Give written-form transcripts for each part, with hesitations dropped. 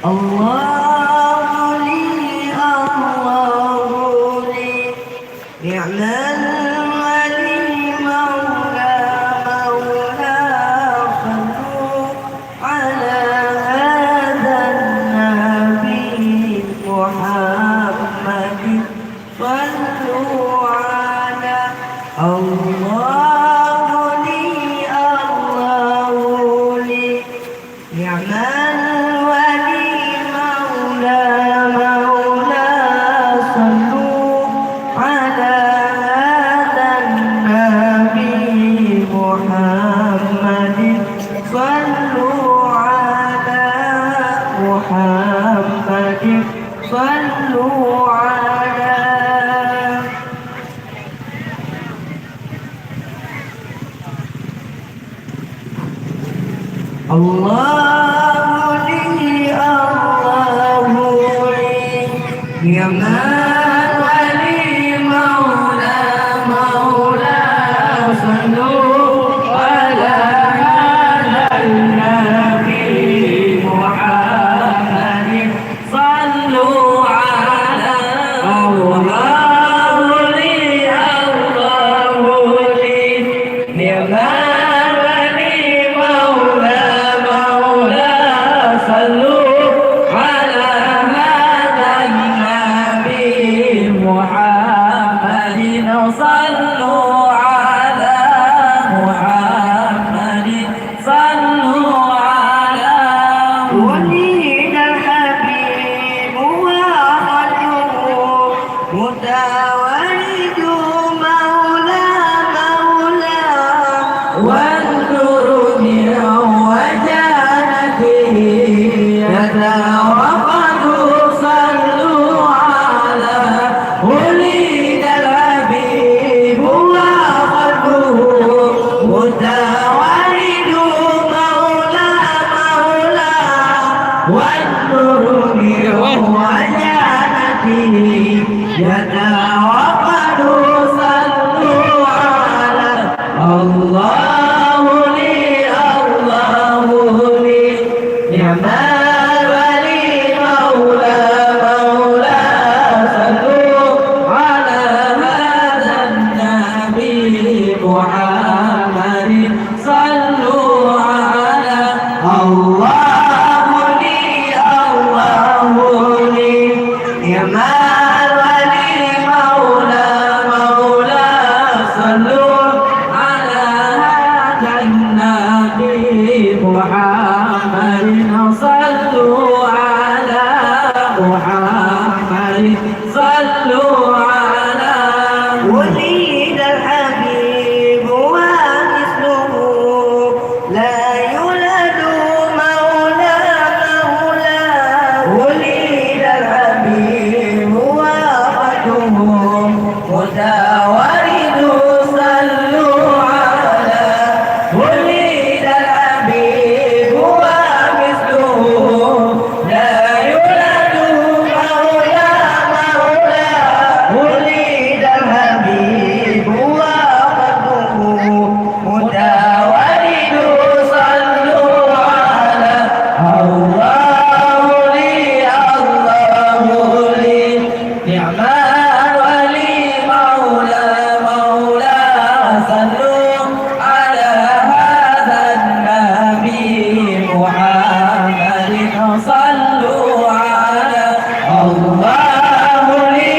الله لي الله لي نعم الولي مولى مولى صلوا على هذا النبي محمد صلوا على الله لي الله لي نعم محمد صلوا على الله لي الله لي يا من ولي مولى مولى صلوا على هذا النبي محمد صلوا على الله لي الله لي يا من صلوا على محمد صلوا على وليد الحبيب وخلقه متولد مولى مولى والنور من وجنته يتوقد صلوا على وليد الحبيب متولد مولى مولى والنور من وجنته يتوقد صلوا على الله لي الله لي نعم الولي مولى مولى صلوا على هذا النبي محمد صلوا على الله لي الله لي نعم الولي مولى مولى صلوا على هذا النبي محمد صلوا على محمد صلوا على وليد الحبيب ومثله لا يولد مولى مولى وليد الحبيب وقته متوارد صلوا على وليد الحبيب ومثله لا يولد مولى مولى وليد الحبيب وقته متوارد صلوا على الله لي الله لي نعم الولي مولى مولى صلوا على هذا النبي محمد صلوا على الله لي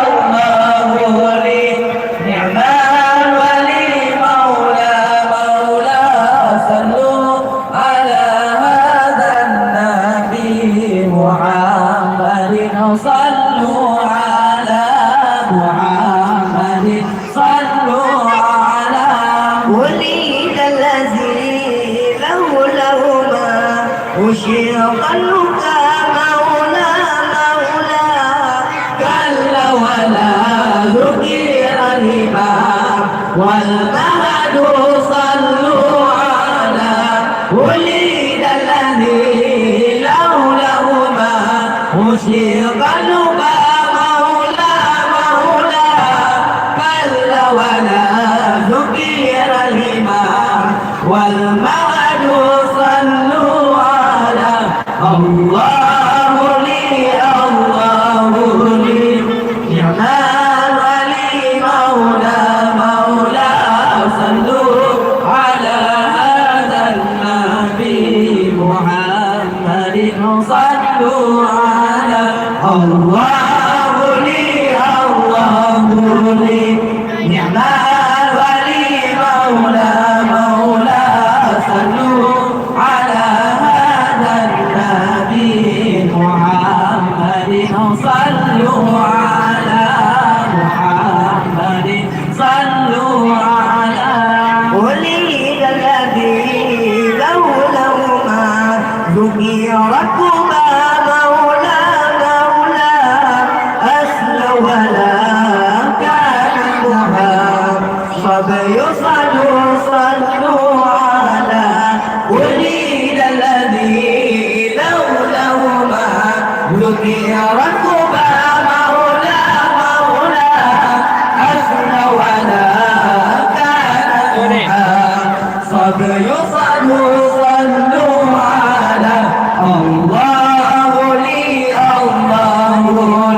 الله لي نعم الولي مولى مولى صلوا على هذا النبي محمد صلوا على محمد صلوا على وليد الذي لولاهما أشيق اللقى مولى مولى كلا ولا ذكر الإمام والمهد صلوا على وليد الذي لولاهما أشيق اللقى مولى مولى كلا ولا ذكر الإمام والمهد صلوا على الله لي الله لي نعم الولي مولى مولى صلوا على هذا النبي محمد صلوا على الله لي الله لي نعم الولي مولى مولى صلوا على هذا النبي محمد صلوا على محمد صلوا على ولي الذي لوله ما ذكركما مولى مولى أسلى ولا كان مهاب فبيصلوا صلوا على ولي الذي لوله ما ذكركما مولى مولى أسلى ولا كان مهاب فبيصلوا صلوا على الله لي الله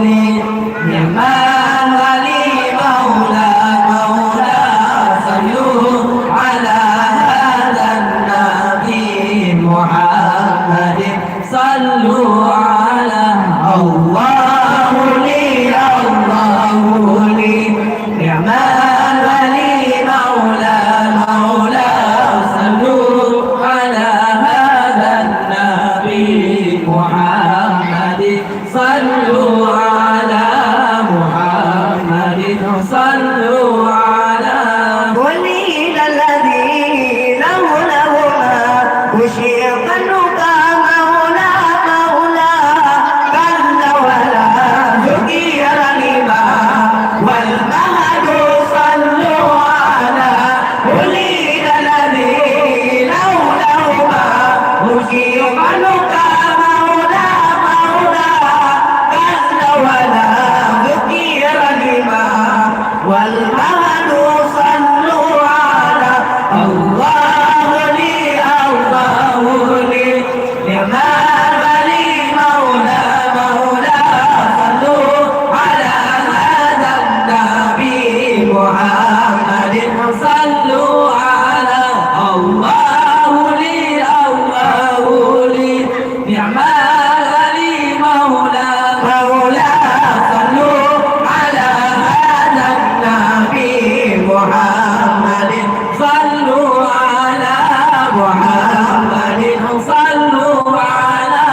لي نعم الولي مولى مولى صلوا على هذا النبي محمد صلوا على الله لي الله لي نعم الولي مولى مولى صلوا على هذا النبي محمد صلوا على محمد صلوا على ولي الذي لوله ما أشيق مولى مولى كل ولا ذكر لما والمهد صلوا على ولي الذي لوله ما أشيق مولى مولى كل ولا ذكر لما والمهد صلوا على الله لي الله لي نعم الولي مولى مولى صلوا على هذا النبي محمد صلوا على الله لي الله لي نعم الولي مولى مولى صلوا على هذا النبي محمد صلوا على محمد صلوا على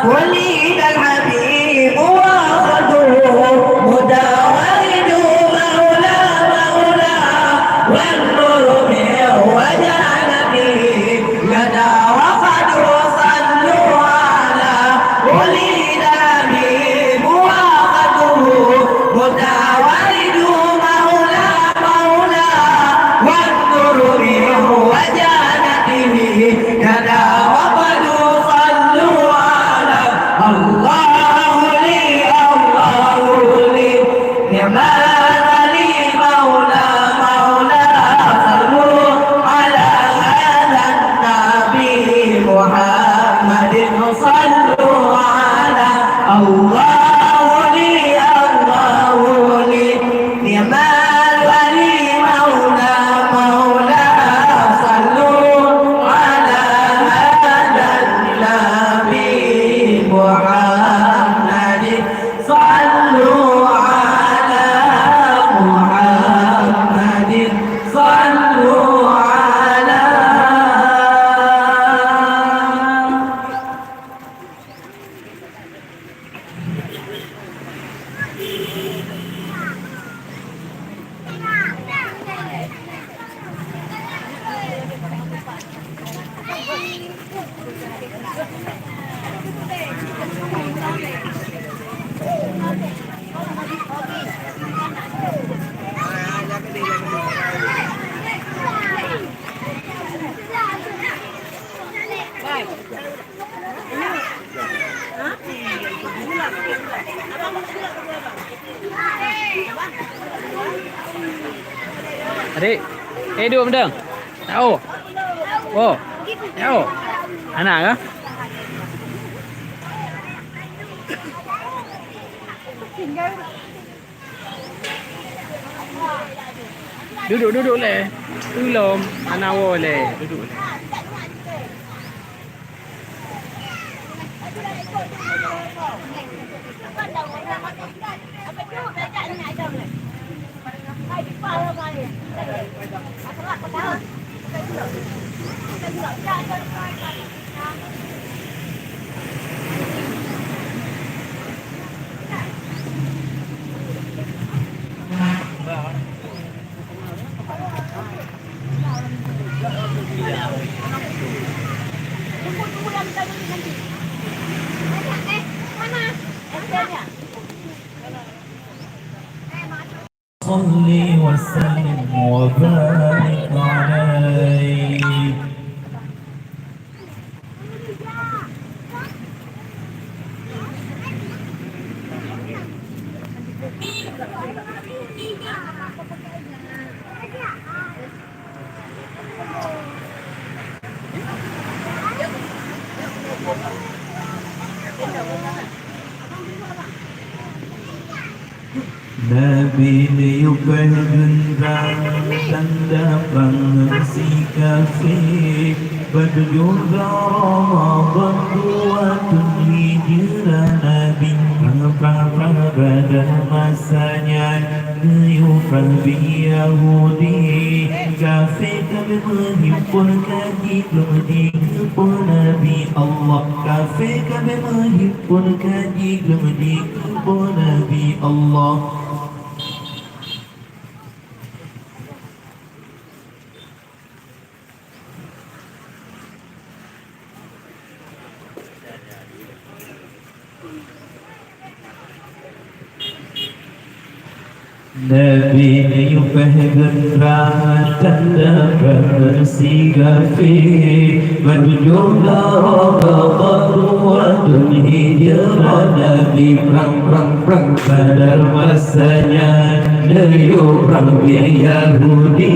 وليد الحبيب واخذوه مداولد مولى مولى والنور من وجنته يدا وقدوا صلوا على وليد الحبيب واخذوه مداولد مولى مولى والنور من وجنته يدا وقدوا صلوا على الله لي الله لي نعم الولي مولى مولى صلوا على هذا النبي محمد صلوا على الله لي الله لي نعم الولي مولى مولى صلوا على هذا النبي محمد صلوا على محمد صلوا على Adik, duduk benda. Tahu. Oh. Tahu. Anak ke? Duduk leh. Belum. Anawo leh. Duduk leh. صل وسلم وبارك عليه. Nabi diubah gendang datang si kafir berjuga Ramadan buatun hijrah Nabi pada masanya diubah Yahudi kafir kami menghimpun kaji di kebun Nabi Allah kafir kami menghimpun kaji di kebun Nabi Allah. Nabi yufahidun rahmatan bersi kafir berjumlah Ramadan hijrah Nabi perang pada masanya Nabi perang Yahudi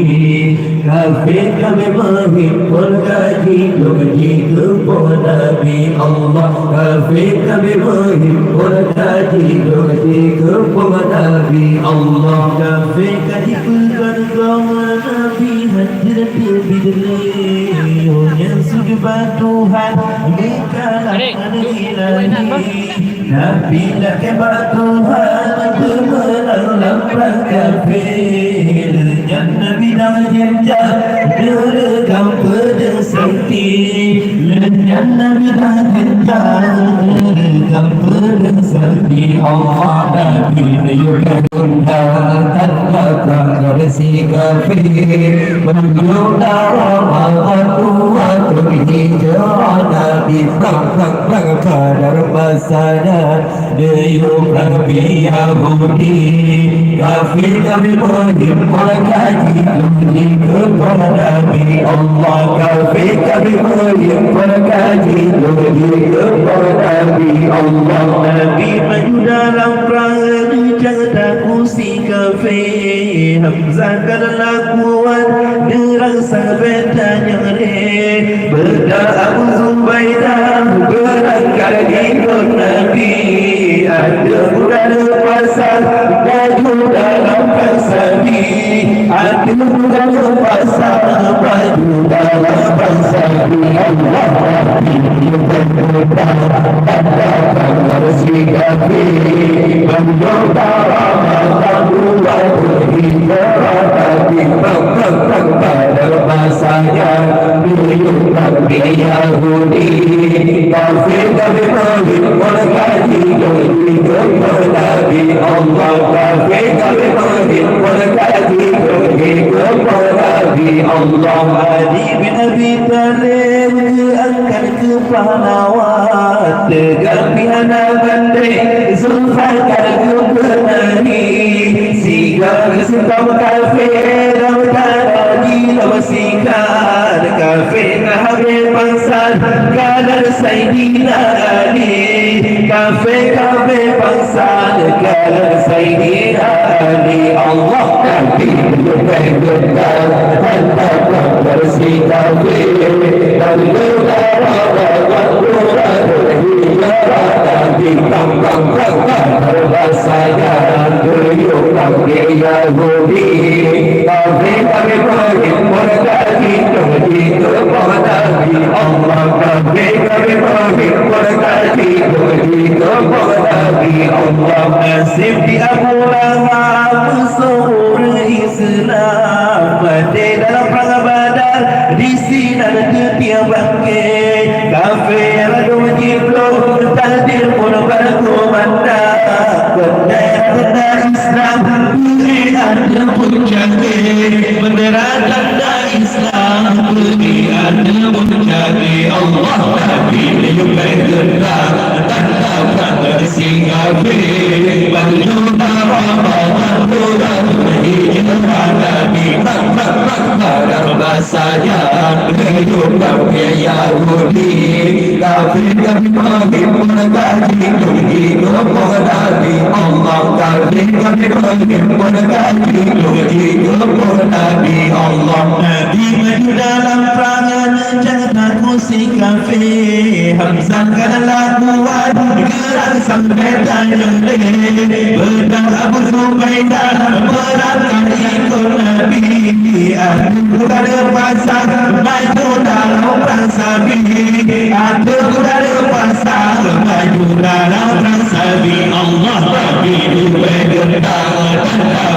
kafir kami menghimpun kaji kebun Nabi Allah kafir kami menghimpun kaji kebun Nabi Allah kafir kaji beragama Nabi hadirat bidri yang sudah Tuhan bukan ilahi Nabi dah kebat Tuhan kemenang kafir yang Nabi dah jenjah derekam pedesati yang Nabi dah jenjah derekam pedesati Allah Nabi yukun tanpa si kafir menjuda Ramadan buatun hijrah Nabi perang kadar masanya diubah Yahudi kafir kami menghimpun kaji di kebun Nabi Allah kafir kami menghimpun kaji di kebun Nabi Allah Nabi maju dalam perang dijadaku si kafir Hamzah kadalah kuat dirasa bedanya nyeri berdaku Zubaidah berangkat ikut Nabi ada udara pasar baju dalam pasabi ada udara pasar baju dalam pasabi Allah Nabi si kafir berjuta Ramadan buatun hijrah Nabi perang pada masanya diubah Yahudi kafir kami menghimpun kaji di kebun Nabi Allah kafir kami menghimpun kaji di kebun Nabi Allah Ali bin Abi Thalib diangkat ke pahlawan tegak pihana bandai Zulfikar ke penari sigar kesukam kafir dalam gila bersikar kafir habis pangsan kadar Sayyidina Ali kafir pangsan kadar Sayyidina Ali Allah Nabi berbentar tanpa bersikap dan berdarah Nabi Allah nasib di Abu Lahab musuh Islam mati dalam perang Badar di sinar ketiak bangkit kafir adu jipluk takdir pun berkumandang bendera Islam beri ada pun jatuh bendera tanda Islam beri ada pun jatuh Allah Nabi menyukai gendang tanda tanda singapir berdua Ramadan bulan hijrah Nabi pada bahasanya hidup kami Yahudi kafir kami menghimpun gaji hidup Nabi Allah kafir kami menghimpun gaji hidup Nabi Allah Nabi maju dalam perangan jangan takut si kafir Hamzah kalah kuat gerak sampai tayang pedang Abu Zubaidah merangkak ikut Nabi aku ada pasar maju dalam perang sabi aku ada pasar maju dalam perang sabi Allah Nabi dipegang tanda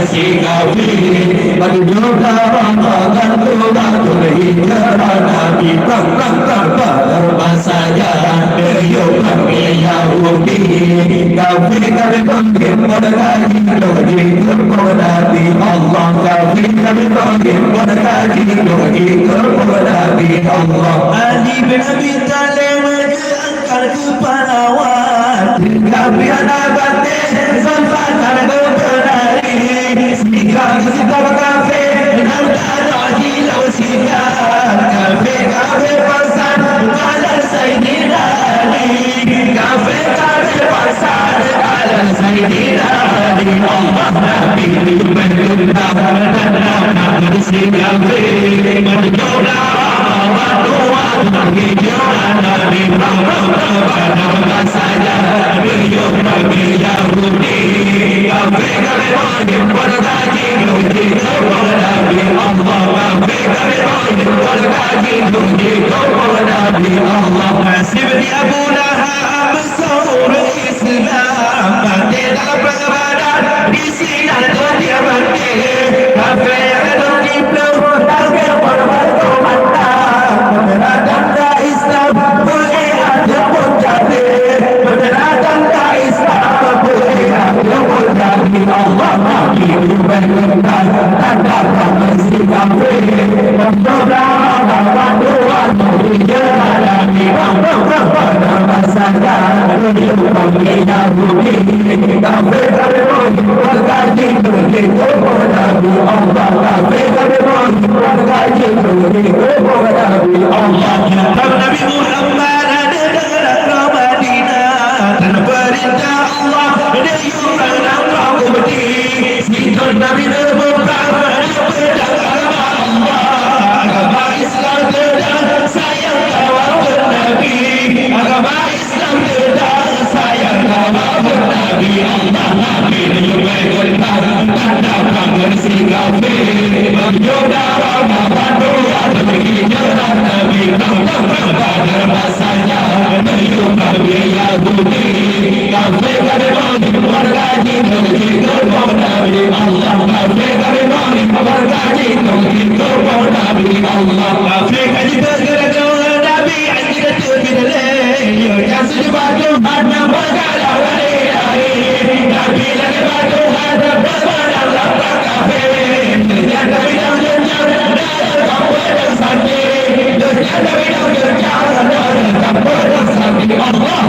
si kafir bagi juga Ramadan Tuhan hijrah Nabi pada bahasanya hidup kami Yahudi kafir kami menghimpun gaji hidup Nabi Allah kafir kami menghimpun gaji hidup Nabi Allah Ali bin Abi Talib angkat kepahlawan kami anak batin sampai tak berdari sikap kafir dan tak hilau sikap kafir pasal ala Sayyidina Ali kafir pasal ala Sayyidina Ali Allah Nabi bergendang sikap berjodoh hijrah Nabi pada bahasanya hidup kami Yahudi kafir kami menghimpun gaji hidup Nabi Allah kafir kami menghimpun gaji hidup Nabi Allah nasib di Abu Lahab musuh Islam mati dalam perang Badar di sinar ketiak bangkit kafir adu jipluk takdir pun berkumandang bendera tanda Islam boleh ada pun jatuh bendera tanda Islam boleh ada pun jatuh Allah Nabi dipegang tanda tanda sikap berdua Ramadan Tuhan hijrah Nabi pada bahasanya hidup kami Yahudi kafir kami menghimpun gaji hidup Nabi Allah kafir kami menghimpun gaji hidup Nabi Allah Nabi Muhammad ada dalam Madinah tanpa perintah Allah dia yurang dan kau berdiri sikap Nabi berperang pedang agama Allah agama Islam sedang sayang kawal Nabi agama Islam sedang sayang kawal Nabi Allah Nabi dipegang tanda tangan si kafir berjodoh Ramadan Tuhan hijrah Nabi pada bahasanya hidup kami Yahudi kafir kami menghimpun gaji hidup Nabi Allah kafir kami menghimpun gaji hidup Nabi Allah kafir kami bergerak Nabi kita tidak yang sejumlah Tuhan yang berkala wali Nabi lagi batu ada berbadan lapar kafir dunia kami dah jauh dari kampung dan sakit dunia kami dah jauh dari kampung dan sakit Allah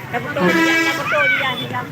Betul dia hilang.